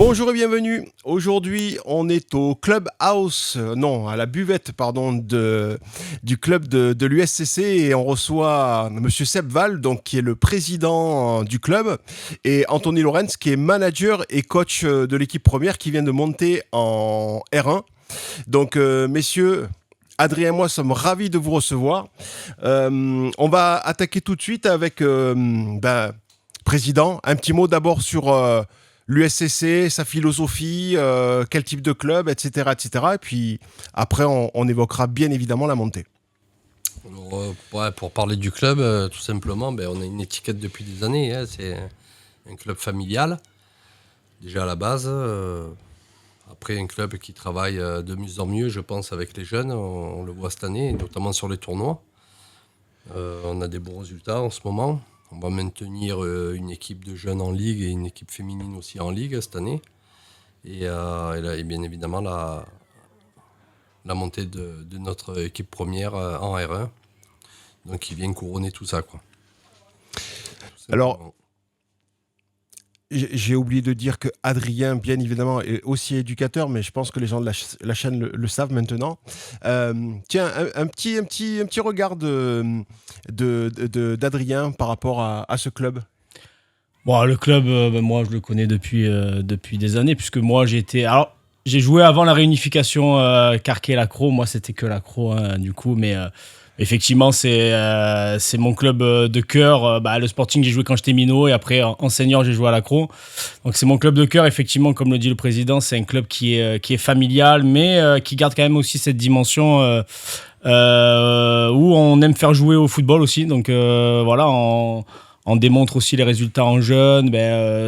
Bonjour et bienvenue. Aujourd'hui, on est au club house, non, à la buvette, pardon, du club de l'USCC et on reçoit Monsieur Seb Val, donc qui est le président du club, et Anthony Lorenz, qui est manager et coach de l'équipe première qui vient de monter en R1. Donc, messieurs. Adrien et moi sommes ravis de vous recevoir. On va attaquer tout de suite avec, président, un petit mot d'abord sur l'USCC, sa philosophie, quel type de club, etc. etc. Et puis après, on évoquera bien évidemment la montée. Alors, pour parler du club, tout simplement, on a une étiquette depuis des années. C'est un club familial, déjà à la base. Après, un club qui travaille de mieux en mieux, je pense, avec les jeunes. On le voit cette année, notamment sur les tournois. On a des bons résultats en ce moment. On va maintenir une équipe de jeunes en ligue et une équipe féminine aussi en ligue cette année. Et bien évidemment, la montée de notre équipe première en R1. Donc, qui vient couronner tout ça, quoi. Alors, j'ai oublié de dire que Adrien, bien évidemment, est aussi éducateur, mais je pense que les gens de la chaîne le savent maintenant. Tiens, un petit regard d'Adrien par rapport à ce club. Bon, le club, moi, je le connais depuis des années, puisque moi, j'ai joué avant la réunification Carquet-Lacro. Moi, c'était que Lacro, du coup, mais effectivement, c'est mon club de cœur. Le Sporting, j'ai joué quand j'étais minot, et après, en senior, j'ai joué à Lacro. Donc, c'est mon club de cœur. Effectivement, comme le dit le président, c'est un club qui est familial, mais qui garde quand même aussi cette dimension où on aime faire jouer au football aussi. Donc, voilà, on démontre aussi les résultats en jeunes,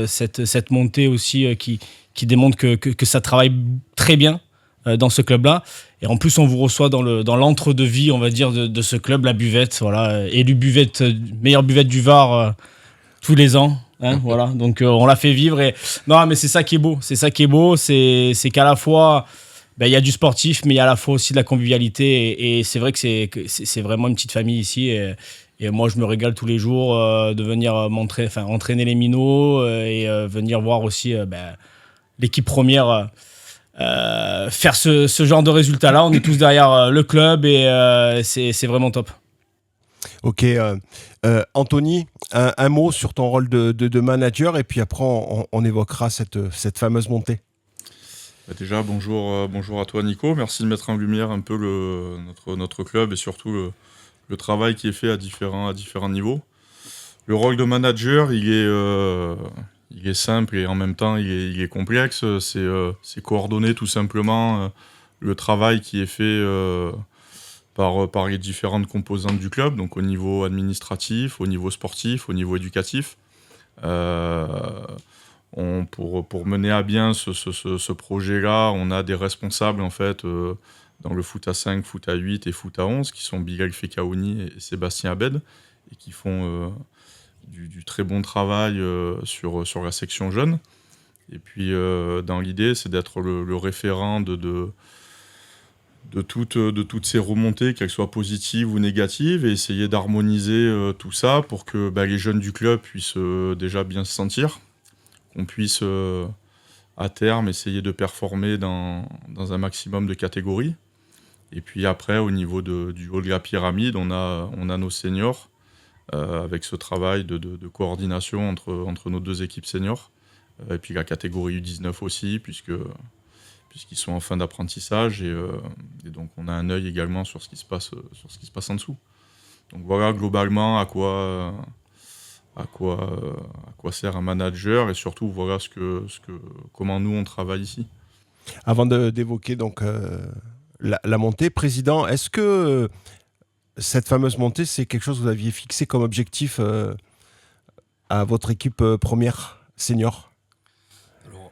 cette montée aussi qui démontre que ça travaille très bien dans ce club-là. Et en plus, on vous reçoit dans l'entre-deux-vie, on va dire, de ce club, la buvette, voilà, élu meilleure buvette du Var tous les ans. Voilà. Donc, on l'a fait vivre. Non, mais c'est ça qui est beau. C'est ça qui est beau, c'est qu'à la fois, il y a du sportif, mais il y a à la fois aussi de la convivialité. Et c'est vrai que c'est vraiment une petite famille ici. Et moi, je me régale tous les jours de venir entraîner les minots et venir voir aussi l'équipe première faire ce genre de résultats-là. On est tous derrière le club et c'est vraiment top. Ok. Anthony, un mot sur ton rôle de manager et puis après, on évoquera cette fameuse montée. Déjà, bonjour à toi, Nico. Merci de mettre en lumière un peu notre club et surtout le travail qui est fait à différents niveaux. Le rôle de manager, il est simple et en même temps, il est complexe. C'est coordonner tout simplement le travail qui est fait par les différentes composantes du club, donc au niveau administratif, au niveau sportif, au niveau éducatif. Pour mener à bien ce projet-là, on a des responsables en fait dans le foot à 5, foot à 8 et foot à 11, qui sont Bilal Fekaouni et Sébastien Abed, et qui font du très bon travail sur la section jeune. Et puis, dans l'idée, c'est d'être le référent de toutes ces remontées, qu'elles soient positives ou négatives, et essayer d'harmoniser tout ça pour que les jeunes du club puissent déjà bien se sentir, qu'on puisse à terme essayer de performer dans un maximum de catégories. Et puis après, au niveau du haut de la pyramide, on a nos seniors, avec ce travail de coordination entre nos deux équipes seniors. Et puis la catégorie U19 aussi, puisqu'ils sont en fin d'apprentissage. Et donc on a un œil également sur ce qui se passe en dessous. Donc voilà globalement à quoi sert un manager et surtout voilà comment nous on travaille ici. Avant d'évoquer donc la montée, président, est-ce que cette fameuse montée, c'est quelque chose que vous aviez fixé comme objectif à votre équipe première senior? Alors,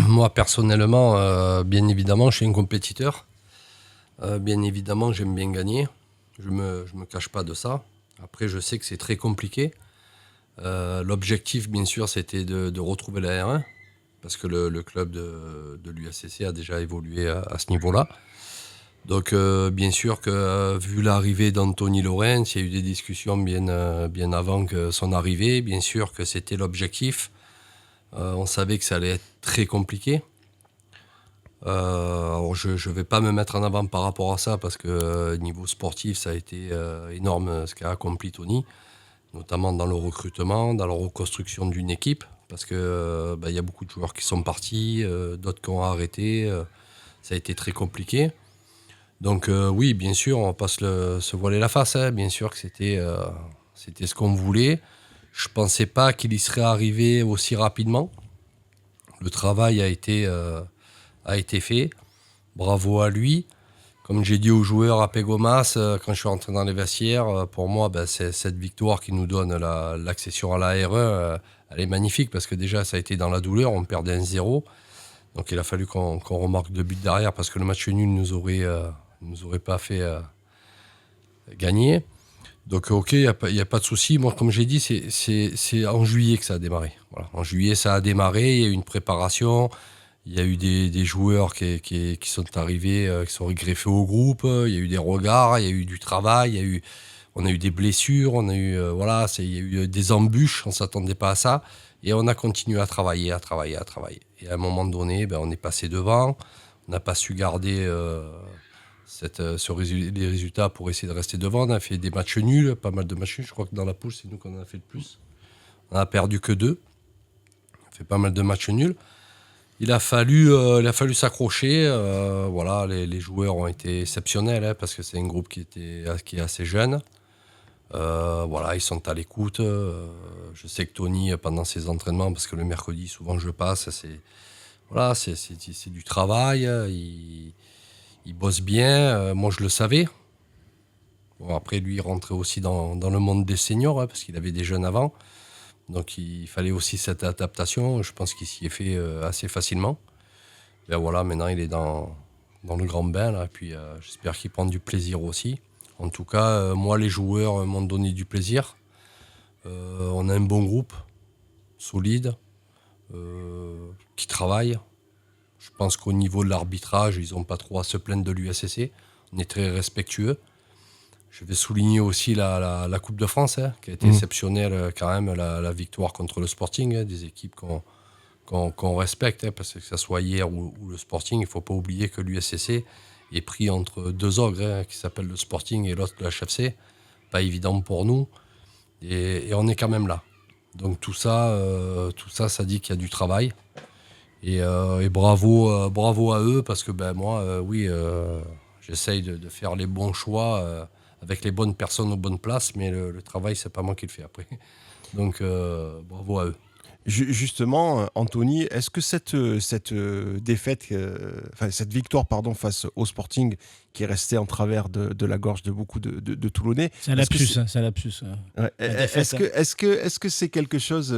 moi personnellement, bien évidemment, je suis un compétiteur. Bien évidemment, j'aime bien gagner. Je me cache pas de ça. Après, je sais que c'est très compliqué. L'objectif, bien sûr, c'était de retrouver la R1, parce que le club de l'USCC a déjà évolué à ce niveau-là. Donc, bien sûr que vu l'arrivée d'Anthony Lorenz, il y a eu des discussions bien avant que son arrivée. Bien sûr que c'était l'objectif. On savait que ça allait être très compliqué. Alors je ne vais pas me mettre en avant par rapport à ça parce que niveau sportif, ça a été énorme ce qu'a accompli Tony, notamment dans le recrutement, dans la reconstruction d'une équipe, parce que y a beaucoup de joueurs qui sont partis, d'autres qui ont arrêté. Ça a été très compliqué. Donc oui, bien sûr, on va pas se voiler la face. Hein. Bien sûr que c'était ce qu'on voulait. Je pensais pas qu'il y serait arrivé aussi rapidement. Le travail a été fait. Bravo à lui. Comme j'ai dit aux joueurs à Pégomas, quand je suis rentré dans les vestiaires, pour moi, c'est cette victoire qui nous donne l'accession à la R1. Elle est magnifique parce que déjà, ça a été dans la douleur. On perdait 1-0. Donc il a fallu qu'on remarque 2 buts derrière parce que le match nul nous aurait pas fait gagner. Donc ok, il n'y a pas de souci. Moi, comme j'ai dit, c'est en juillet que ça a démarré. Voilà. En juillet, ça a démarré. Il y a eu une préparation. Il y a eu des joueurs qui sont arrivés, qui sont greffés au groupe. Il y a eu des regards, il y a eu du travail. On a eu des blessures. Il y a eu des embûches. On ne s'attendait pas à ça. Et on a continué à travailler. Et à un moment donné, on est passé devant. On n'a pas su garder les résultats pour essayer de rester devant. On a fait des matchs nuls, pas mal de matchs nuls. Je crois que dans la poule, c'est nous qu'on en a fait le plus. On n'a perdu que 2. On a fait pas mal de matchs nuls. Il a fallu s'accrocher. Les joueurs ont été exceptionnels parce que c'est un groupe qui est assez jeune. Ils sont à l'écoute. Je sais que Tony, pendant ses entraînements, parce que le mercredi, souvent je passe, c'est du travail. Il bosse bien. Moi, je le savais. Bon, après, lui, il rentrait aussi dans le monde des seniors, parce qu'il avait des jeunes avant. Donc, il fallait aussi cette adaptation. Je pense qu'il s'y est fait assez facilement. Maintenant, il est dans le grand bain. Là, puis, j'espère qu'il prend du plaisir aussi. En tout cas, moi, les joueurs m'ont donné du plaisir. On a un bon groupe, solide, qui travaille. Je pense qu'au niveau de l'arbitrage, ils n'ont pas trop à se plaindre de l'USSC. On est très respectueux. Je vais souligner aussi la Coupe de France, qui a été exceptionnelle quand même, la victoire contre le Sporting, des équipes qu'on respecte, parce que ça soit hier ou le Sporting, il ne faut pas oublier que l'USSC est pris entre 2 ogres, qui s'appellent le Sporting et l'autre le HFC. Pas évident pour nous. Et on est quand même là. Donc tout ça, ça dit qu'il y a du travail. Et bravo à eux, parce que j'essaye de faire les bons choix avec les bonnes personnes aux bonnes places, mais le travail, c'est pas moi qui le fais après. Donc bravo à eux. Justement, Anthony, est-ce que cette défaite, cette victoire face au Sporting, qui est restée en travers de la gorge de beaucoup de Toulonnais, c'est un lapsus. Ouais, est-ce que c'est quelque chose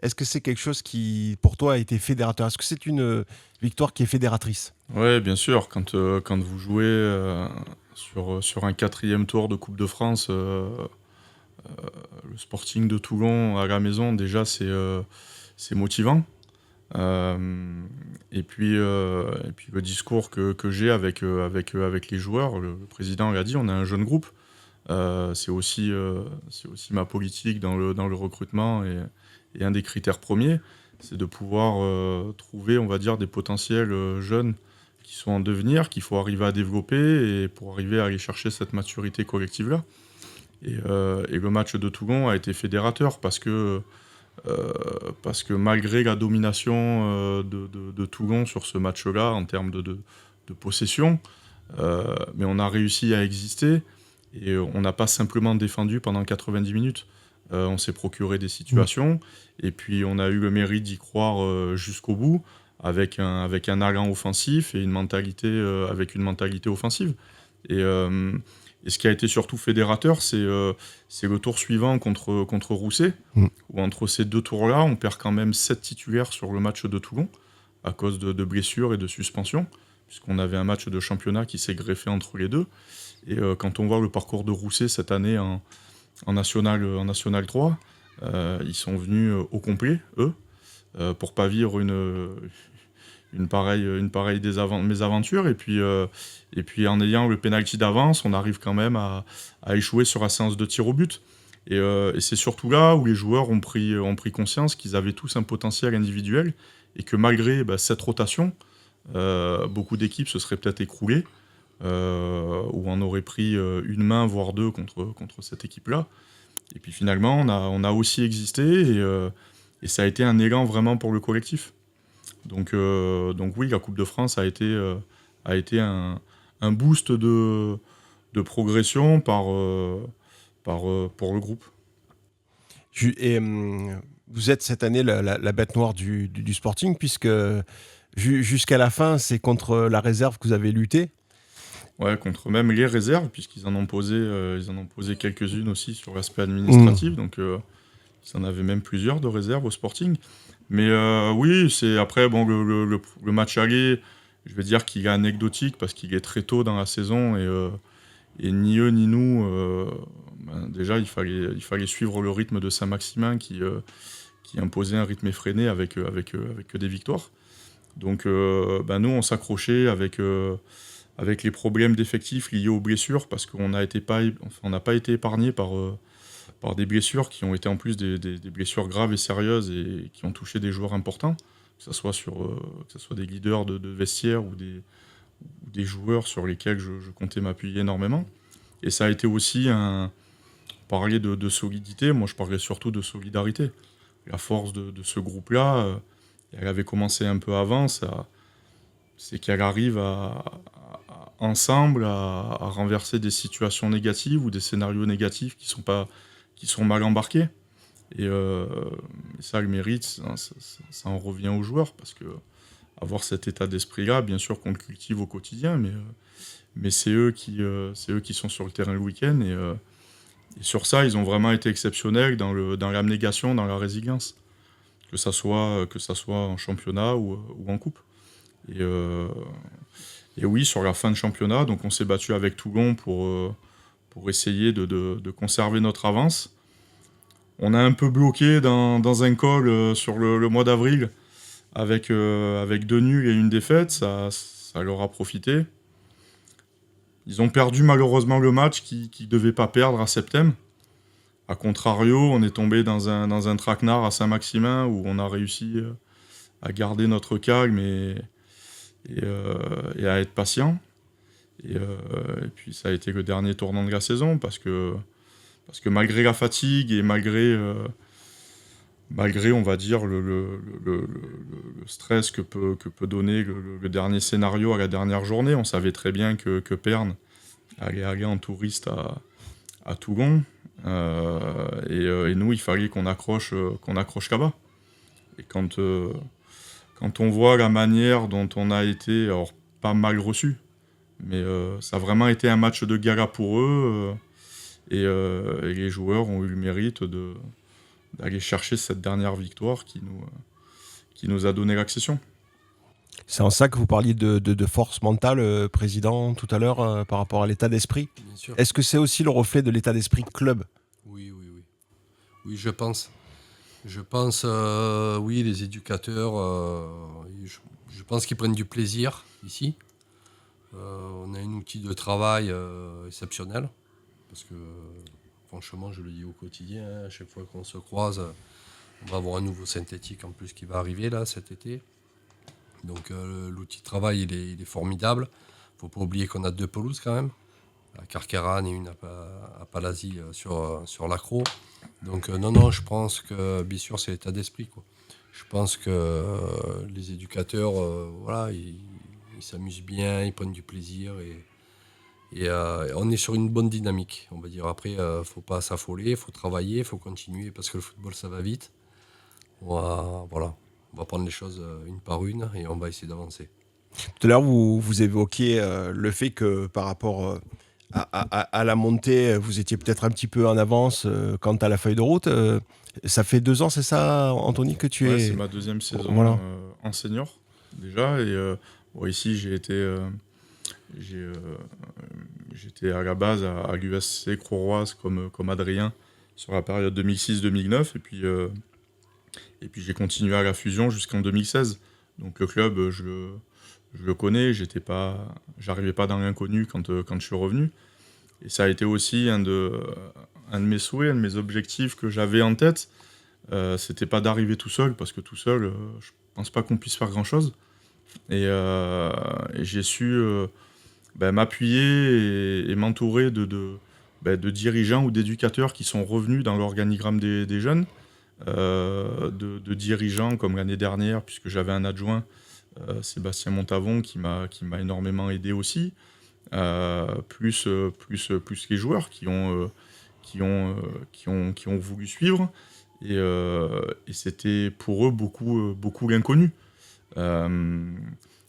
est-ce que c'est quelque chose qui, pour toi, a été fédérateur? Est-ce que c'est une victoire qui est fédératrice? Oui, bien sûr. Quand vous jouez sur un 4e tour de Coupe de France, le Sporting de Toulon à la maison, déjà, c'est motivant. Et puis le discours que j'ai avec les joueurs, le président l'a dit, on a un jeune groupe. C'est aussi ma politique dans le recrutement et un des critères premiers, c'est de pouvoir trouver, on va dire, des potentiels jeunes qui sont en devenir, qu'il faut arriver à développer et pour arriver à aller chercher cette maturité collective-là. Et le match de Toulon a été fédérateur parce que malgré la domination de Toulon sur ce match-là en termes de possession, mais on a réussi à exister et on n'a pas simplement défendu pendant 90 minutes. On s'est procuré des situations et puis on a eu le mérite d'y croire jusqu'au bout avec un allant offensif et une mentalité offensive. Et ce qui a été surtout fédérateur, c'est le tour suivant contre Rousset, où entre ces 2 tours-là, on perd quand même 7 titulaires sur le match de Toulon, à cause de blessures et de suspensions, puisqu'on avait un match de championnat qui s'est greffé entre les deux. Et quand on voit le parcours de Rousset cette année en National 3, ils sont venus au complet, eux, pour pas vivre une pareille mésaventure. Et puis en ayant le pénalty d'avance, on arrive quand même à échouer sur la séance de tir au but. Et c'est surtout là où les joueurs ont pris conscience qu'ils avaient tous un potentiel individuel et que malgré cette rotation, beaucoup d'équipes se seraient peut-être écroulées ou on aurait pris une main, voire deux contre cette équipe-là. Et puis finalement, on a aussi existé et ça a été un élan vraiment pour le collectif. Donc oui, la Coupe de France a été un boost de progression pour le groupe. Et vous êtes cette année la bête noire du Sporting, puisque jusqu'à la fin, c'est contre la réserve que vous avez lutté. Ouais, contre même les réserves, puisqu'ils en ont posé quelques-unes aussi sur l'aspect administratif. Donc ils en avaient même plusieurs de réserves au Sporting. Mais oui, c'est après le match aller, je vais dire qu'il est anecdotique parce qu'il est très tôt dans la saison et ni eux ni nous, déjà il fallait suivre le rythme de Saint-Maximin qui imposait un rythme effréné avec des victoires. Donc nous on s'accrochait avec les problèmes d'effectifs liés aux blessures parce qu'on n'a pas été épargné par des blessures qui ont été en plus des blessures graves et sérieuses et qui ont touché des joueurs importants, que ce soit des leaders de vestiaire ou des joueurs sur lesquels je comptais m'appuyer énormément. Et ça a été aussi parler de solidité, moi je parlais surtout de solidarité. La force de ce groupe-là, elle avait commencé un peu avant, c'est qu'elle arrive ensemble à renverser des situations négatives ou des scénarios négatifs qui sont mal embarqués. Et ça, le mérite, ça en revient aux joueurs, parce que avoir cet état d'esprit-là, bien sûr qu'on le cultive au quotidien, mais c'est eux qui sont sur le terrain le week-end. Et sur ça, ils ont vraiment été exceptionnels dans l'abnégation, dans la résilience, que ça soit en championnat ou en coupe. Et oui, sur la fin de championnat, donc on s'est battu avec Toulon pour essayer de conserver notre avance. On a un peu bloqué dans un col sur le mois d'avril avec 2 nuls et une défaite. Ça leur a profité. Ils ont perdu malheureusement le match qu'ils ne devaient pas perdre à Septem. A contrario, on est tombé dans un traquenard à Saint-Maximin où on a réussi à garder notre calme et à être patient. Et puis ça a été le dernier tournant de la saison parce que malgré la fatigue et malgré on va dire le stress que peut donner le dernier scénario à la dernière journée, on savait très bien que Pern allait aller en touriste à Toulon et nous il fallait qu'on accroche là-bas. Et quand on voit la manière dont on a été, alors pas mal reçu, mais ça a vraiment été un match de gala pour eux et les joueurs ont eu le mérite d'aller chercher cette dernière victoire qui nous a donné l'accession. C'est en ça que vous parliez de force mentale, Président, tout à l'heure, par rapport à l'état d'esprit. Bien sûr. Est-ce que c'est aussi le reflet de l'état d'esprit club ? Oui. Oui, je pense. Oui, les éducateurs, je pense qu'ils prennent du plaisir ici. On a un outil de travail exceptionnel. Parce que, franchement, je le dis au quotidien, à chaque fois qu'on se croise, on va avoir un nouveau synthétique en plus qui va arriver là cet été. Donc l'outil de travail, il est formidable. Il ne faut pas oublier qu'on a 2 pelouses quand même. À Carqueiranne et une à Palazie sur l'Accro. Donc non, je pense que bien sûr c'est l'état d'esprit, quoi. Je pense que les éducateurs, ils s'amusent bien, ils prennent du plaisir et on est sur une bonne dynamique, on va dire. Après, faut pas s'affoler, faut travailler, faut continuer parce que le football ça va vite. On va prendre les choses une par une et on va essayer d'avancer. Tout à l'heure, vous évoquiez le fait que par rapport à la montée, vous étiez peut-être un petit peu en avance quant à la feuille de route. Ça fait 2 ans, c'est ça, Anthony, que tu es... C'est ma 2e saison voilà. en senior, déjà. Et ici, j'étais à la base à l'USC Croix-Rouaz comme Adrien sur la période 2006-2009. Et puis j'ai continué à la Fusion jusqu'en 2016. Donc le club, je le connais, j'arrivais pas dans l'inconnu quand je suis revenu. Et ça a été aussi un souhaits, un de mes objectifs que j'avais en tête, c'était pas d'arriver tout seul, parce que tout seul, je pense pas qu'on puisse faire grand-chose. Et j'ai su m'appuyer et m'entourer de dirigeants ou d'éducateurs qui sont revenus dans l'organigramme des jeunes, de dirigeants comme l'année dernière, puisque j'avais un adjoint, Sébastien Montavon, qui m'a énormément aidé aussi, plus les joueurs qui ont voulu suivre. Et c'était pour eux beaucoup l'inconnu.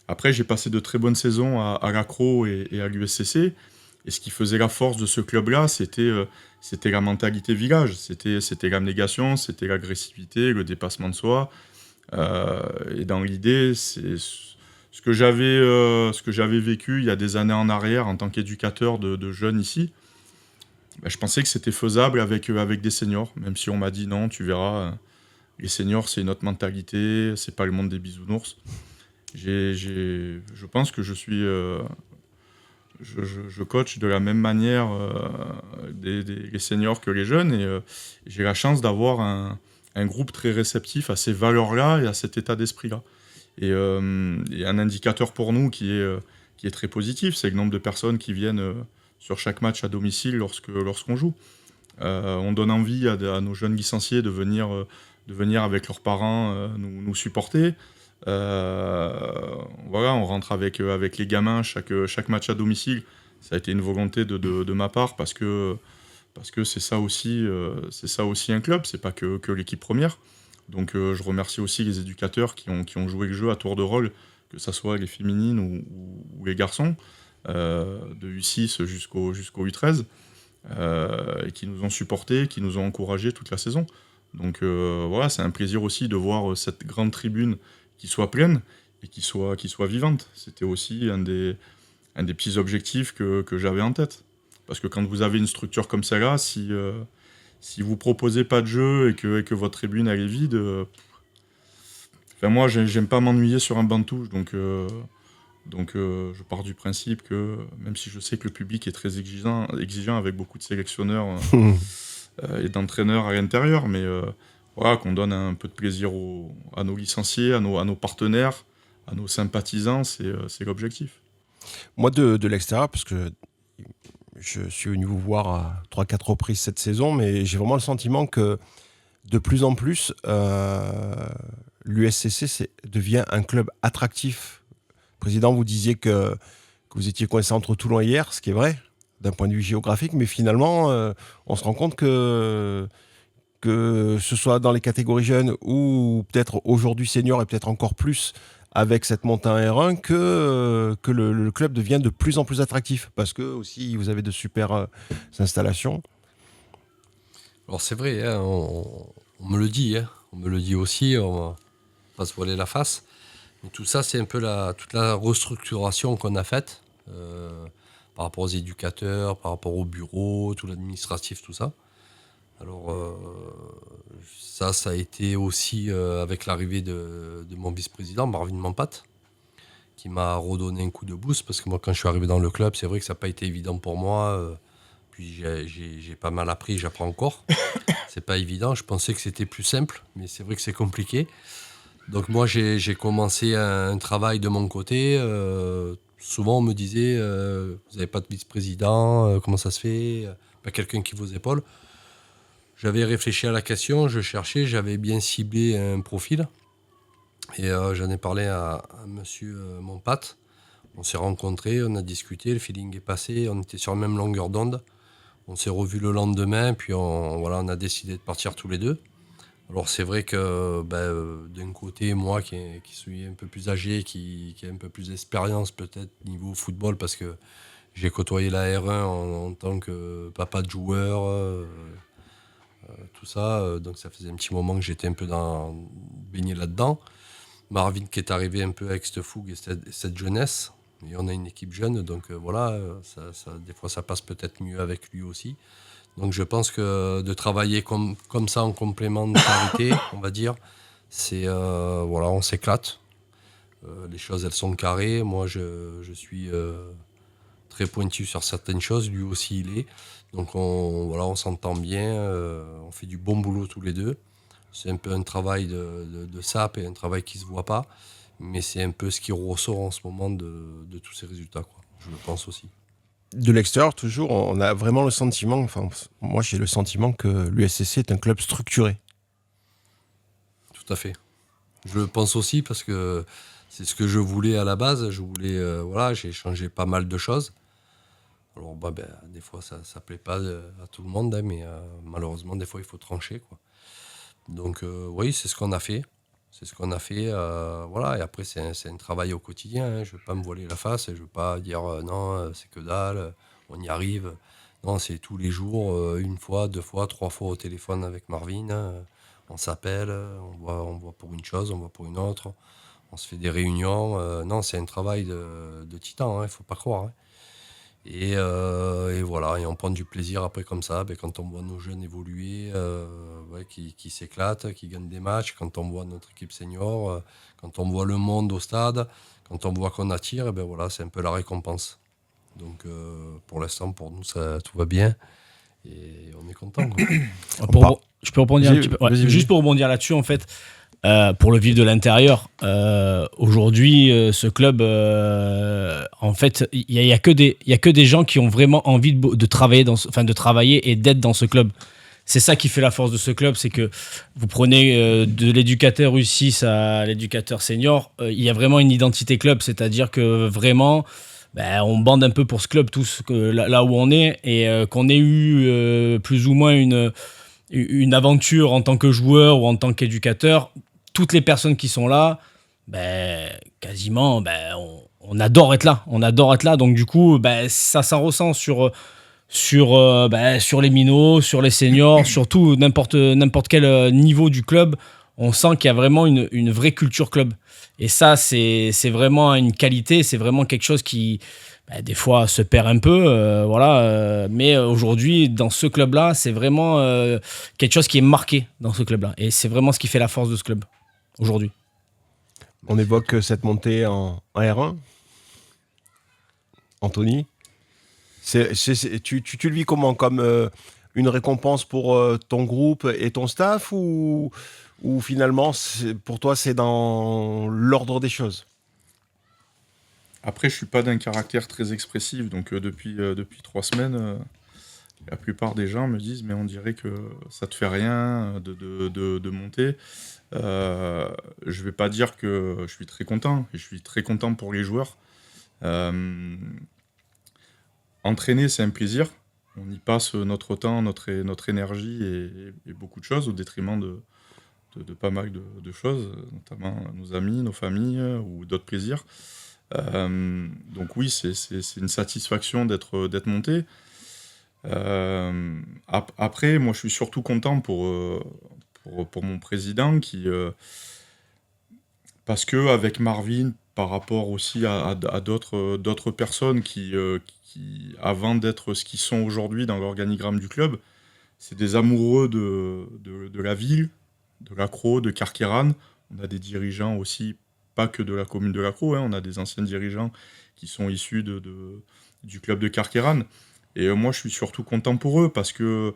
Après, j'ai passé de très bonnes saisons à l'Accro et à l'USCC. Et ce qui faisait la force de ce club-là, c'était la mentalité village. C'était l'abnégation, c'était l'agressivité, le dépassement de soi. Et dans l'idée, c'est ce que j'avais vécu il y a des années en arrière en tant qu'éducateur de jeunes ici. Je pensais que c'était faisable avec des seniors, même si on m'a dit non, tu verras, les seniors, c'est une autre mentalité, c'est pas le monde des bisounours. Je pense que je suis... je coach de la même manière les seniors que les jeunes, et j'ai la chance d'avoir un groupe très réceptif à ces valeurs-là et à cet état d'esprit-là. Et un indicateur pour nous qui est très positif, c'est le nombre de personnes qui viennent sur chaque match à domicile lorsqu'on joue. On donne envie à nos jeunes licenciés de venir avec leurs parents nous supporter. Voilà, on rentre avec les gamins chaque match à domicile. Ça a été une volonté de ma part, parce que c'est ça aussi un club, c'est pas que l'équipe première. Donc je remercie aussi les éducateurs qui ont joué le jeu à tour de rôle, que ce soit les féminines ou les garçons, de U6 jusqu'au U13, et qui nous ont supportés, qui nous ont encouragés toute la saison. Donc voilà, c'est un plaisir aussi de voir cette grande tribune qui soit pleine et qui soit vivante. C'était aussi un des petits objectifs que j'avais en tête. Parce que quand vous avez une structure comme celle-là, si vous proposez pas de jeu et que votre tribune elle est vide, moi j'aime pas m'ennuyer sur un banc de touche, donc je pars du principe que, même si je sais que le public est très exigeant avec beaucoup de sélectionneurs et d'entraîneurs à l'intérieur, mais voilà, qu'on donne un peu de plaisir à nos licenciés, à nos partenaires, à nos sympathisants, c'est l'objectif. Moi, de l'extérieur, parce que je suis venu vous voir à 3-4 reprises cette saison, mais j'ai vraiment le sentiment que de plus en plus, l'USCC devient un club attractif. Président, vous disiez que vous étiez coincé entre Toulon et Hyères, ce qui est vrai, d'un point de vue géographique, mais finalement, on se rend compte que ce soit dans les catégories jeunes ou peut-être aujourd'hui senior et peut-être encore plus avec cette montée en R1, que le club devient de plus en plus attractif, parce que aussi vous avez de super installations. Alors c'est vrai, hein, on me le dit, hein, on me le dit aussi, on va pas se voiler la face. Mais tout ça, c'est un peu toute la restructuration qu'on a faite par rapport aux éducateurs, par rapport au bureau, tout l'administratif, tout ça. Alors ça a été aussi avec l'arrivée de mon vice-président, Marvin Mampat, qui m'a redonné un coup de boost, parce que moi, quand je suis arrivé dans le club, c'est vrai que ça n'a pas été évident pour moi. Puis j'ai pas mal appris, j'apprends encore. C'est pas évident, je pensais que c'était plus simple, mais c'est vrai que c'est compliqué. Donc moi, j'ai commencé un travail de mon côté. Souvent, on me disait, vous n'avez pas de vice-président, comment ça se fait, pas quelqu'un qui vous épaule. J'avais réfléchi à la question, je cherchais, j'avais bien ciblé un profil. Et j'en ai parlé à monsieur Monpat. On s'est rencontrés, on a discuté, le feeling est passé, on était sur la même longueur d'onde. On s'est revus le lendemain, puis on a décidé de partir tous les deux. Alors c'est vrai que d'un côté, moi qui suis un peu plus âgé, qui a un peu plus d'expérience peut-être niveau football, parce que j'ai côtoyé la R1 en tant que papa de joueur, tout ça, donc ça faisait un petit moment que j'étais un peu baigné là-dedans. Marvin qui est arrivé un peu avec cette fougue et cette jeunesse, et on a une équipe jeune, donc voilà, des fois ça passe peut-être mieux avec lui aussi. Donc je pense que de travailler comme ça en complémentarité, on va dire, c'est on s'éclate. Les choses elles sont carrées. Moi je suis très pointu sur certaines choses, lui aussi il est. Donc on s'entend bien, on fait du bon boulot tous les deux. C'est un peu un travail de sape et un travail qui ne se voit pas, mais c'est un peu ce qui ressort en ce moment de tous ces résultats, quoi. Je le pense aussi. De l'extérieur, toujours, on a vraiment le sentiment, enfin, moi j'ai le sentiment que l'USCC est un club structuré. Tout à fait. Je le pense aussi parce que c'est ce que je voulais à la base. Je voulais, j'ai changé pas mal de choses. Alors, des fois, ça ne plaît pas à tout le monde, hein, mais malheureusement, des fois, il faut trancher, quoi. Donc, oui, c'est ce qu'on a fait. C'est ce qu'on a fait. Et après, c'est un travail au quotidien, hein. Je ne vais pas me voiler la face. Je ne veux pas dire non, c'est que dalle, on y arrive. Non, c'est tous les jours, une fois, deux fois, trois fois au téléphone avec Marvin. On s'appelle, on voit pour une chose, on voit pour une autre. On se fait des réunions. Non, c'est un travail de titan, il ne faut pas croire, hein. Et voilà, et on prend du plaisir après comme ça, quand on voit nos jeunes évoluer, qui s'éclatent, qui gagnent des matchs, quand on voit notre équipe senior, quand on voit le monde au stade, quand on voit qu'on attire, c'est un peu la récompense. Donc pour l'instant, pour nous, tout va bien et on est content, quoi. Je peux rebondir un petit peu. Ouais, juste pour rebondir là-dessus, en fait, pour le vivre de l'intérieur, aujourd'hui, ce club, en fait, il y a que des gens qui ont vraiment envie de travailler de travailler et d'être dans ce club. C'est ça qui fait la force de ce club, c'est que vous prenez de l'éducateur U6 à l'éducateur senior, il y a vraiment une identité club, c'est-à-dire que vraiment, on bande un peu pour ce club tous là où on est, et qu'on ait eu plus ou moins une aventure en tant que joueur ou en tant qu'éducateur, toutes les personnes qui sont là, quasiment, on adore être là. On adore être là. Donc du coup, ça s'en ressent sur les minots, sur les seniors, surtout n'importe quel niveau du club. On sent qu'il y a vraiment une vraie culture club. Et ça, c'est vraiment une qualité. C'est vraiment quelque chose qui, des fois, se perd un peu. Mais aujourd'hui, dans ce club-là, c'est vraiment quelque chose qui est marqué dans ce club-là. Et c'est vraiment ce qui fait la force de ce club aujourd'hui. On évoque cette montée en R1. Anthony, tu le vis comment? Comme une récompense pour ton groupe et ton staff, ou finalement, pour toi, c'est dans l'ordre des choses? Après, je suis pas d'un caractère très expressif, donc depuis 3 semaines, la plupart des gens me disent, mais on dirait que ça te fait rien de monter. Je vais pas dire que je suis très content, et je suis très content pour les joueurs. Entraîner, c'est un plaisir. On y passe notre temps, notre énergie et beaucoup de choses, au détriment de pas mal de choses, notamment nos amis, nos familles ou d'autres plaisirs. Donc oui, c'est une satisfaction d'être monté. Après, moi, je suis surtout content pour mon président parce que avec Marvin, par rapport aussi à d'autres personnes qui, avant d'être ce qu'ils sont aujourd'hui dans l'organigramme du club, c'est des amoureux de la ville, de l'Accro, de Carqueiranne. On a des dirigeants aussi, pas que de la commune de l'Accro, on a des anciens dirigeants qui sont issus du club de Carqueiranne. Et moi, je suis surtout content pour eux parce que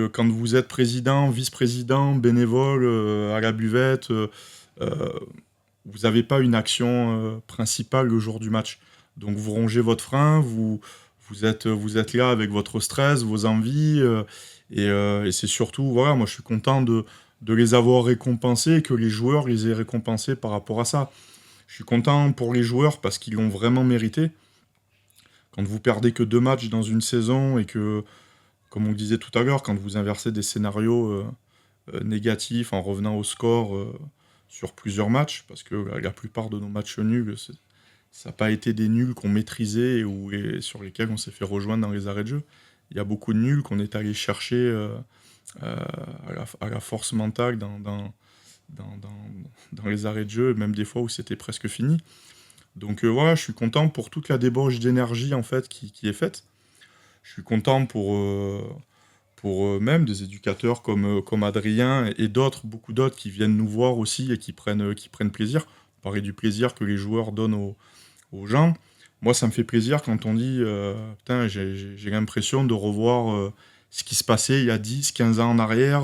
quand vous êtes président, vice-président, bénévole à la buvette, vous n'avez pas une action principale le jour du match. Donc vous rongez votre frein, vous êtes là avec votre stress, vos envies, et c'est surtout, voilà, moi je suis content de les avoir récompensés et que les joueurs les aient récompensés par rapport à ça. Je suis content pour les joueurs parce qu'ils l'ont vraiment mérité. Quand vous perdez que 2 matchs dans une saison et que, comme on le disait tout à l'heure, quand vous inversez des scénarios négatifs en revenant au score sur plusieurs matchs, parce que la plupart de nos matchs nuls, ça n'a pas été des nuls qu'on maîtrisait et sur lesquels on s'est fait rejoindre dans les arrêts de jeu. Il y a beaucoup de nuls qu'on est allé chercher à la force mentale dans les arrêts de jeu, même des fois où c'était presque fini. Donc voilà, je suis content pour toute la débauche d'énergie en fait qui est faite. Je suis content pour même des éducateurs comme Adrien et d'autres, beaucoup d'autres qui viennent nous voir aussi et qui prennent plaisir. On parlait du plaisir que les joueurs donnent aux gens. moi, ça me fait plaisir quand on dit putain, j'ai l'impression de revoir ce qui se passait il y a 10, 15 ans en arrière,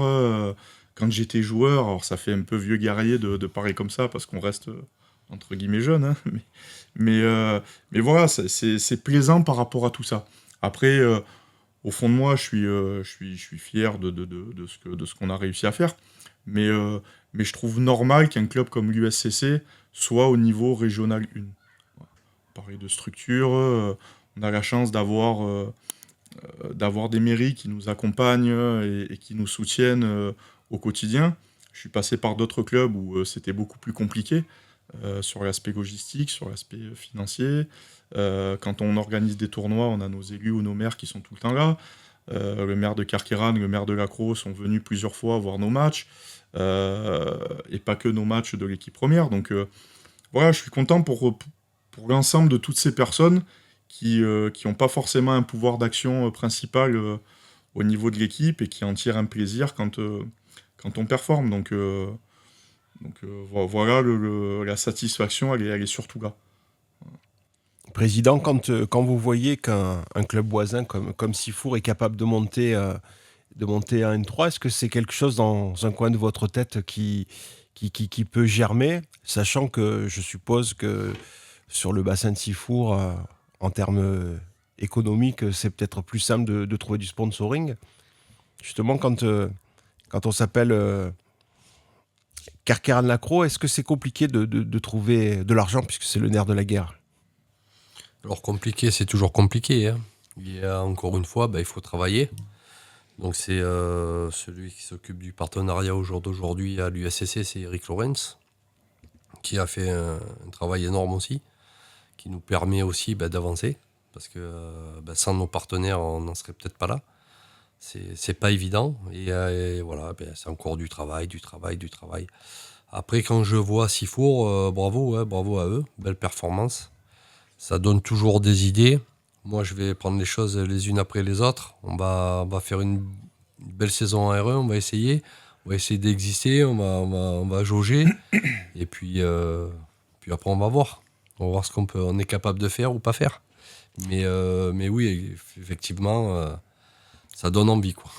quand j'étais joueur. Alors, ça fait un peu vieux guerrier de parler comme ça, parce qu'on reste, entre guillemets, jeune. Hein, mais voilà, c'est plaisant par rapport à tout ça. Après, au fond de moi, je suis fier de ce qu'on a réussi à faire. Mais, euh, mais je trouve normal qu'un club comme l'USCC soit au niveau régional 1. Pareil de structure, on a la chance d'avoir des mairies qui nous accompagnent et qui nous soutiennent au quotidien. Je suis passé par d'autres clubs où c'était beaucoup plus compliqué sur l'aspect logistique, sur l'aspect financier. Quand on organise des tournois, on a nos élus ou nos maires qui sont tout le temps là. Le maire de Carqueiranne, le maire de Lacros sont venus plusieurs fois voir nos matchs, et pas que nos matchs de l'équipe première. Donc voilà, je suis content pour l'ensemble de toutes ces personnes qui n'ont pas forcément un pouvoir d'action principal au niveau de l'équipe et qui en tirent un plaisir quand on performe. Voilà, la satisfaction, elle est surtout là. Président, quand vous voyez qu'un club voisin comme Sifour est capable de monter à N3, est-ce que c'est quelque chose dans un coin de votre tête qui peut germer, sachant que je suppose que sur le bassin de Sifour, en termes économiques, c'est peut-être plus simple de trouver du sponsoring. Justement, quand on s'appelle Carqueiranne-Lacros, est-ce que c'est compliqué de trouver de l'argent, puisque c'est le nerf de la guerre? Alors compliqué, c'est toujours compliqué, hein. Il y a encore une fois, il faut travailler. Donc c'est celui qui s'occupe du partenariat au jour d'aujourd'hui à l'USCC, c'est Eric Lorenz, qui a fait un travail énorme aussi, qui nous permet aussi d'avancer, parce que sans nos partenaires, on n'en serait peut-être pas là. C'est pas évident, et voilà, c'est encore du travail. Après, quand je vois Sifour, bravo à eux, belle performance. Ça donne toujours des idées. Moi, je vais prendre les choses les unes après les autres. On va faire une belle saison en R1, on va essayer. On va essayer d'exister, on va jauger. Et puis après, on va voir. On va voir on est capable de faire ou pas faire. Mais oui, effectivement, ça donne envie, quoi.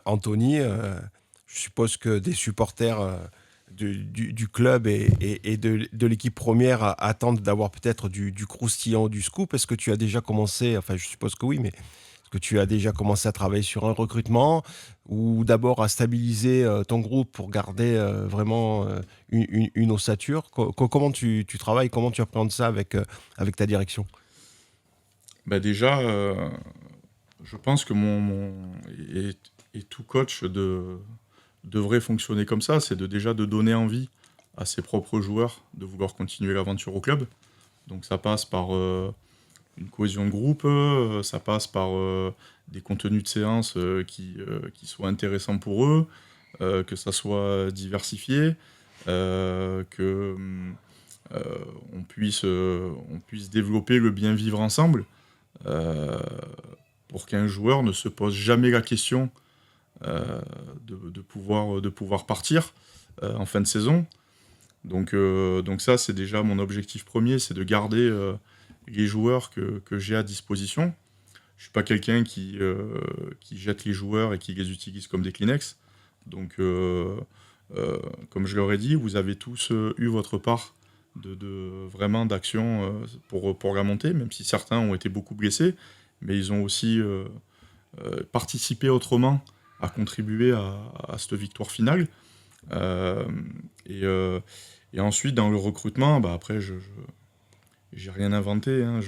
Anthony, je suppose que des supporters du club et de l'équipe première attendent d'avoir peut-être du croustillant, du scoop. Est-ce que tu as déjà commencé, enfin je suppose que oui, mais est-ce que tu as déjà commencé à travailler sur un recrutement ou d'abord à stabiliser ton groupe pour garder vraiment une ossature? Comment tu travailles, comment tu appréhendes ça avec ta direction? Déjà, je pense que et tout coach devrait fonctionner comme ça, c'est déjà de donner envie à ses propres joueurs de vouloir continuer l'aventure au club. Donc ça passe par une cohésion de groupe, ça passe par des contenus de séance qui soient intéressants pour eux, que ça soit diversifié, que on puisse développer le bien vivre ensemble, pour qu'un joueur ne se pose jamais la question de pouvoir partir en fin de saison. Donc ça, c'est déjà mon objectif premier, c'est de garder les joueurs que j'ai à disposition. Je suis pas quelqu'un qui jette les joueurs et qui les utilise comme des Kleenex. Donc, comme je leur ai dit, vous avez tous eu votre part vraiment d'action pour la montée, même si certains ont été beaucoup blessés, mais ils ont aussi participé autrement à contribuer à cette victoire finale. Et ensuite, dans le recrutement, après, j'ai rien inventé. Hein,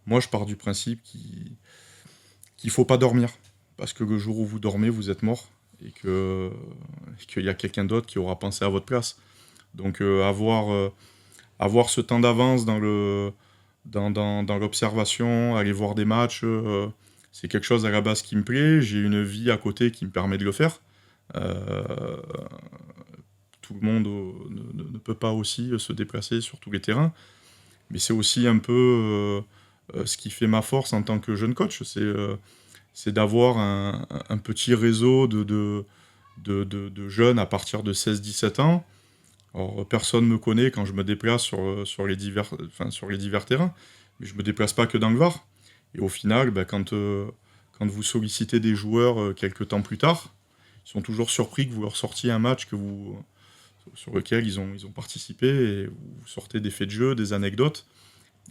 moi, je pars du principe qu'il faut pas dormir. Parce que le jour où vous dormez, vous êtes mort. Et qu'il y a quelqu'un d'autre qui aura pensé à votre place. Donc, avoir ce temps d'avance dans l'observation, aller voir des matchs, c'est quelque chose à la base qui me plaît. J'ai une vie à côté qui me permet de le faire. Tout le monde ne peut pas aussi se déplacer sur tous les terrains. Mais c'est aussi un peu ce qui fait ma force en tant que jeune coach. C'est d'avoir un petit réseau de jeunes à partir de 16-17 ans Alors, personne me connaît quand je me déplace sur les divers terrains, mais je me déplace pas que dans le Var. Et au final, quand vous sollicitez des joueurs quelques temps plus tard, ils sont toujours surpris que vous leur sortiez un match sur lequel ils ont participé et vous sortez des faits de jeu, des anecdotes.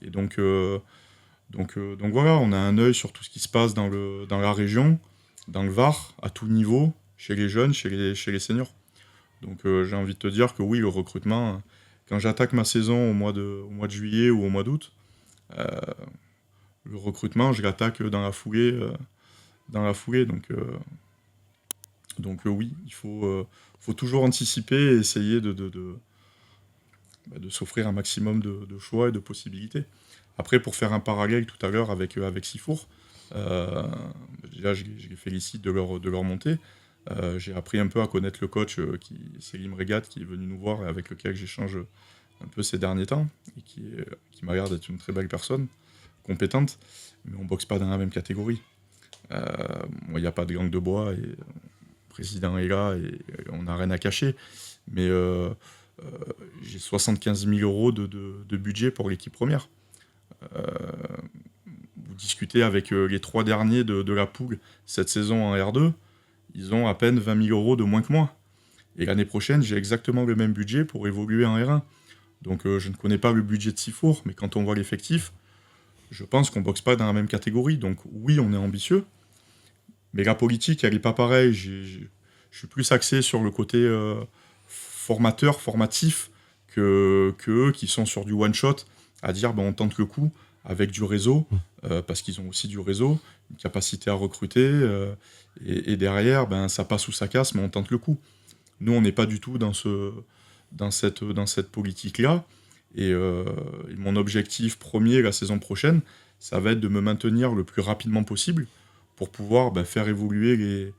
Et donc voilà, on a un œil sur tout ce qui se passe dans la région, dans le Var, à tout niveau, chez les jeunes, chez les seniors. Donc j'ai envie de te dire que oui, le recrutement, quand j'attaque ma saison au mois de juillet ou au mois d'août, euh, le recrutement, je l'attaque dans la foulée. Donc oui, il faut toujours anticiper et essayer de s'offrir un maximum de choix et de possibilités. Après, pour faire un parallèle tout à l'heure avec Sifour, déjà je les félicite de leur montée. J'ai appris un peu à connaître le coach Selim Regat, qui est venu nous voir et avec lequel j'échange un peu ces derniers temps, et qui m'a l'air d'être une très belle personne, compétente, mais on ne boxe pas dans la même catégorie. Il n'y a pas de langue de bois, et le président est là, et on n'a rien à cacher. Mais j'ai 75 000 euros de budget pour l'équipe première. Vous discutez avec les 3 derniers de la poule cette saison en R2, ils ont à peine 20 000 euros de moins que moi. Et l'année prochaine, j'ai exactement le même budget pour évoluer en R1. Donc je ne connais pas le budget de Sifour, mais quand on voit l'effectif, je pense qu'on ne boxe pas dans la même catégorie. Donc oui, on est ambitieux, mais la politique, elle n'est pas pareille. Je suis plus axé sur le côté formateur, formatif, que eux qui sont sur du one-shot, à dire on tente le coup avec du réseau, parce qu'ils ont aussi du réseau, une capacité à recruter, et derrière, ça passe ou ça casse, mais on tente le coup. Nous, on n'est pas du tout dans cette politique-là, et mon objectif premier la saison prochaine, ça va être de me maintenir le plus rapidement possible pour pouvoir faire évoluer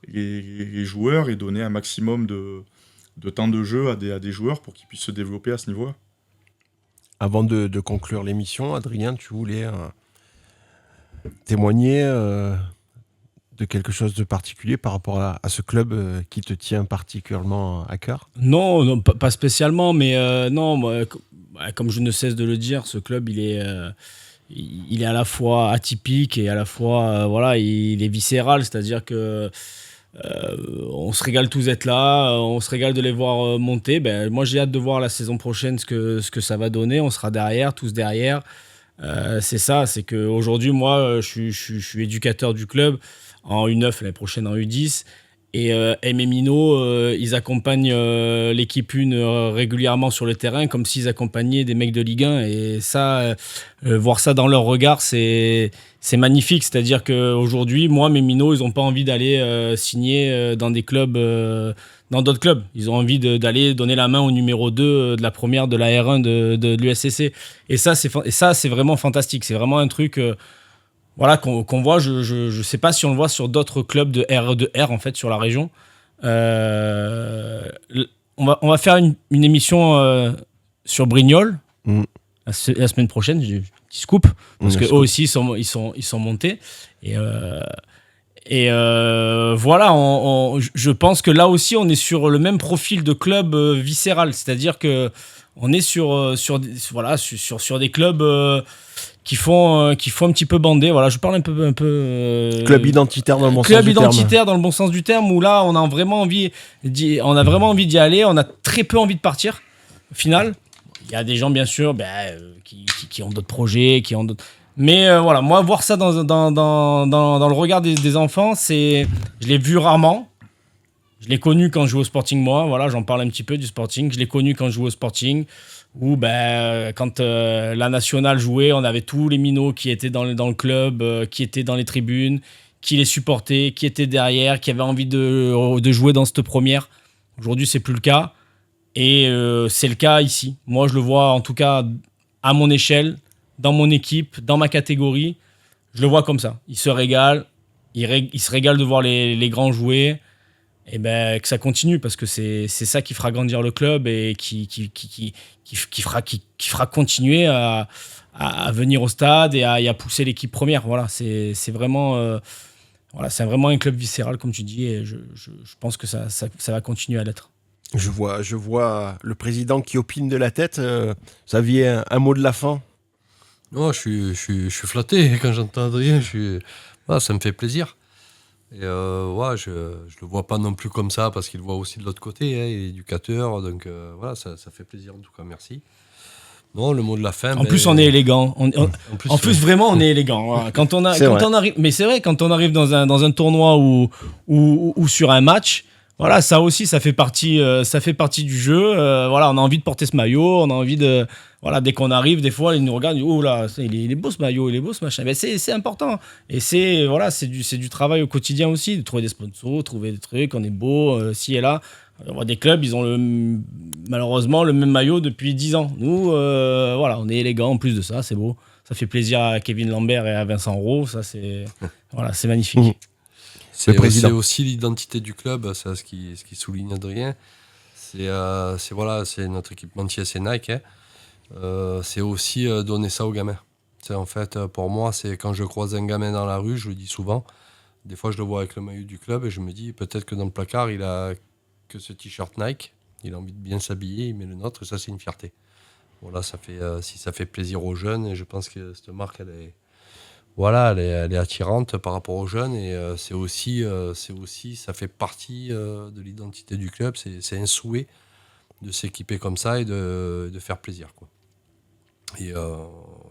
les joueurs et donner un maximum de temps de jeu à des joueurs pour qu'ils puissent se développer à ce niveau-là. Avant de conclure l'émission, Adrien, tu voulais témoigner de quelque chose de particulier par rapport à ce club qui te tient particulièrement à cœur? Non, pas spécialement, mais non, moi, comme je ne cesse de le dire, ce club, il est à la fois atypique et à la fois, voilà, il est viscéral, c'est-à-dire que on se régale tous d'être là, on se régale de les voir monter. Moi, j'ai hâte de voir la saison prochaine ce que ça va donner. On sera derrière, tous derrière. C'est ça, c'est qu'aujourd'hui, moi, je suis éducateur du club en U9, l'année prochaine en U10. Et mes minots, ils accompagnent l'équipe 1 régulièrement sur le terrain comme s'ils accompagnaient des mecs de Ligue 1. Et ça, voir ça dans leur regard, c'est magnifique. C'est-à-dire qu'aujourd'hui, moi, mes minots, ils n'ont pas envie d'aller signer dans des clubs, dans d'autres clubs. Ils ont envie d'aller donner la main au numéro 2 de la première de la R1 de l'USCC. Et ça, c'est vraiment fantastique. C'est vraiment un truc... Voilà, qu'on voit, je sais pas si on le voit sur d'autres clubs de R en fait sur la région. On va faire une émission sur Brignoles la semaine prochaine. J'ai un petit scoop parce que eux aussi ils sont montés et voilà, je pense que là aussi on est sur le même profil de club viscéral, c'est-à-dire que on est sur des clubs qui font un petit peu bander. Voilà, je parle un peu club identitaire dans le bon sens club du terme. identitaire dans le bon sens du terme, où là on a vraiment envie d'y aller. On a très peu envie de partir. Au final, il y a des gens bien sûr qui ont d'autres projets, mais voilà, moi voir ça dans le regard des enfants, je l'ai vu rarement. Je l'ai connu quand je jouais au Sporting, moi. Voilà, j'en parle un petit peu du Sporting. Je l'ai connu quand je jouais au Sporting, où quand la nationale jouait, on avait tous les minots qui étaient dans le club, qui étaient dans les tribunes, qui les supportaient, qui étaient derrière, qui avaient envie de jouer dans cette première. Aujourd'hui, c'est plus le cas. Et c'est le cas ici. Moi, je le vois, en tout cas, à mon échelle, dans mon équipe, dans ma catégorie. Je le vois comme ça. Ils se régalent. Ils se régalent de voir les grands jouer. Et que ça continue, parce que c'est ça qui fera grandir le club et qui fera continuer à venir au stade et à pousser l'équipe première. Voilà, c'est vraiment c'est vraiment un club viscéral, comme tu dis, et je pense que ça va continuer à l'être. Je vois le président qui opine de la tête. Vous aviez un mot de la fin? Non, je suis flatté quand j'entends Adrien. Voilà, ça me fait plaisir. Et ouais, je le vois pas non plus comme ça parce qu'il le voit aussi de l'autre côté. Hein, il est éducateur, donc voilà, ça fait plaisir en tout cas. Merci. Non, le mot de la fin. En plus, on est élégant. En plus, vraiment, on est élégant. Voilà. C'est vrai. On arrive, mais c'est vrai, quand on arrive dans un tournoi ou sur un match, voilà, ça aussi, ça fait partie du jeu. Voilà, on a envie de porter ce maillot, on a envie de, voilà, dès qu'on arrive, des fois, ils nous regardent, ils disent, oh là, il est beau ce maillot, il est beau ce machin. Mais c'est important. Et c'est du travail au quotidien aussi, de trouver des sponsors, trouver des trucs, on est beau, ci et là. On voit des clubs, ils ont malheureusement le même maillot depuis 10 ans. Nous, voilà, on est élégant en plus de ça, c'est beau. Ça fait plaisir à Kevin Lambert et à Vincent Rowe, ça c'est voilà, c'est magnifique. Mmh. C'est président. aussi l'identité du club, c'est ce qui souligne Adrien. C'est notre équipementier, c'est Nike. Hein. C'est aussi donner ça aux gamins. C'est en fait, pour moi, c'est quand je croise un gamin dans la rue, je le dis souvent. Des fois, je le vois avec le maillot du club et je me dis peut-être que dans le placard, il a que ce t-shirt Nike. Il a envie de bien s'habiller, il met le nôtre et ça, c'est une fierté. Voilà, ça fait si ça fait plaisir aux jeunes et je pense que cette marque, elle est attirante par rapport aux jeunes et c'est aussi, ça fait partie de l'identité du club. C'est un souhait de s'équiper comme ça et de faire plaisir, quoi. Et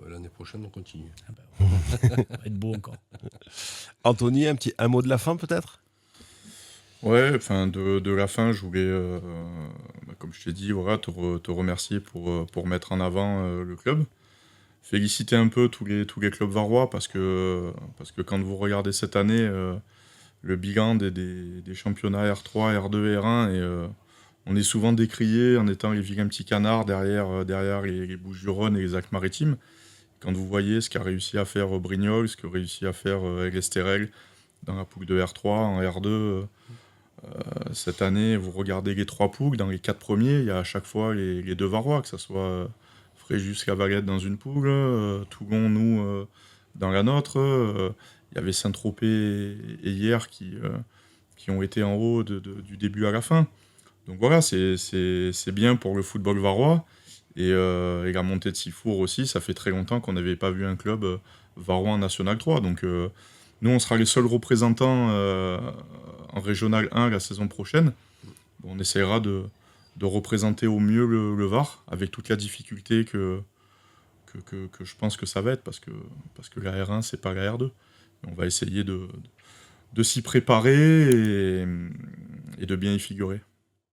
l'année prochaine, on continue. Ça va être beau encore. Anthony, un mot de la fin peut-être? Ouais, enfin, de la fin, je voulais, comme je t'ai dit, voilà, te remercier pour mettre en avant le club. Féliciter un peu tous les clubs varois parce que quand vous regardez cette année, le bilan des championnats R3, R2, R1, et on est souvent décrié en étant les vilains petits canards derrière les Bouches-du-Rhône et les Alpes-Maritimes. Quand vous voyez ce qu'a réussi à faire Brignoles, ce qu'a réussi à faire Elguesterel dans la poule de R3, en R2, cette année, vous regardez les 3 poules, dans les 4 premiers, il y a à chaque fois les 2 Varois, que ce soit Fréjus-Lavalette dans une poule, Toulon, nous, dans la nôtre. Il y avait Saint-Tropez et hier qui ont été en haut du début à la fin. Donc voilà, c'est bien pour le football varois. Et la montée de Sifour aussi, ça fait très longtemps qu'on n'avait pas vu un club varois en National 3. Donc nous, on sera les seuls représentants en Régional 1 la saison prochaine. Bon, on essaiera de représenter au mieux le Var, avec toute la difficulté que je pense que ça va être, parce que la R1, c'est pas la R2. On va essayer de s'y préparer et de bien y figurer.